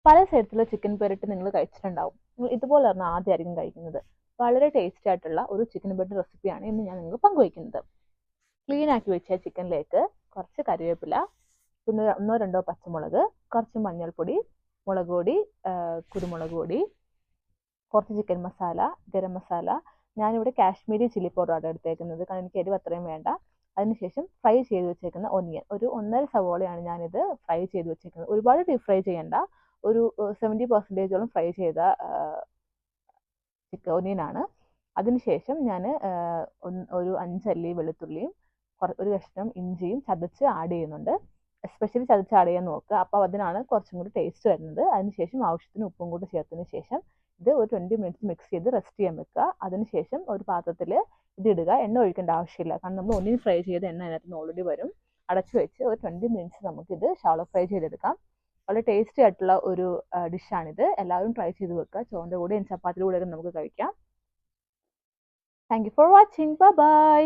പല സ്ഥലത്തുള്ള ചിക്കൻ പെരട്ട് നിങ്ങൾ കഴിച്ചിട്ടുണ്ടാവും. നിങ്ങൾ ഇതുപോലെയാണ് ആദ്യമായിരിക്കും കഴിക്കുന്നത്. വളരെ ടേസ്റ്റി ആയിട്ടുള്ള ഒരു ചിക്കൻ പെരട്ട് റെസിപ്പിയാണ് ഇന്ന് ഞാൻ നിങ്ങൾക്ക് പങ്കുവയ്ക്കുന്നത്. ക്ലീൻ ആക്കി വെച്ച ചിക്കനിലേക്ക് കുറച്ച് കറിവേപ്പില, പിന്നെ 1-2 പച്ചമുളക്, കുറച്ച് മഞ്ഞൾപ്പൊടി, മുളക് പൊടി, കുരുമുളക് പൊടി, കുറച്ച് ചിക്കൻ മസാല, ഗരം മസാല. ഞാനിവിടെ കാശ്മീരി ചില്ലി പൗഡറാണ് എടുത്തേക്കുന്നത്, കാരണം എനിക്ക് എരിവ് അത്രയും വേണ്ട. അതിനുശേഷം ഫ്രൈ ചെയ്ത് വെച്ചേക്കുന്ന ഒനിയൻ, ഒരു 1.5 സവോളയാണ് ഞാനിത് ഫ്രൈ ചെയ്ത് വെച്ചേക്കുന്നത്. ഒരുപാട് ഡീപ് ഫ്രൈ ചെയ്യേണ്ട, ഒരു 70% ഫ്രൈ ചെയ്ത ഒനിയനാണ്. അതിനുശേഷം ഞാൻ ഒരു 5 അല്ലി വെളുത്തുള്ളിയും ഒരു കഷ്ണം ഇഞ്ചിയും ചതച്ച് ആഡ് ചെയ്യുന്നുണ്ട്. എസ്പെഷ്യലി ചതച്ച് ആഡ് ചെയ്യാൻ നോക്കുക, അപ്പോൾ അതിനാണ് കുറച്ചും കൂടി ടേസ്റ്റ് വരുന്നത്. അതിനുശേഷം ആവശ്യത്തിന് ഉപ്പും കൂടി ചേർത്തതിന് ശേഷം ഇത് ഒരു 20 മിനിറ്റ്സ് മിക്സ് ചെയ്ത് റെസ്റ്റ് ചെയ്യാൻ വെക്കുക. അതിനുശേഷം ഒരു പാത്രത്തിൽ ഇത് ഇടുക. എണ്ണ ഒഴിക്കേണ്ട ആവശ്യമില്ല, കാരണം നമ്മൾ ഒന്നിന് ഫ്രൈ ചെയ്ത എണ്ണ അതിനകത്ത് നിന്ന് ഓൾറെഡി വരും. അടച്ചു വെച്ച് ഒരു 20 മിനിറ്റ്സ് നമുക്കിത് ഷാലോ ഫ്രൈ ചെയ്തെടുക്കാം. വളരെ ടേസ്റ്റി ആയിട്ടുള്ള ഒരു ഡിഷാണിത്. എല്ലാവരും ട്രൈ ചെയ്ത് വെക്കുക. ചോറിൻ്റെ കൂടെയും ചപ്പാത്തിയുടെ കൂടെയൊക്കെ നമുക്ക് കഴിക്കാം. Thank you for watching. Bye bye.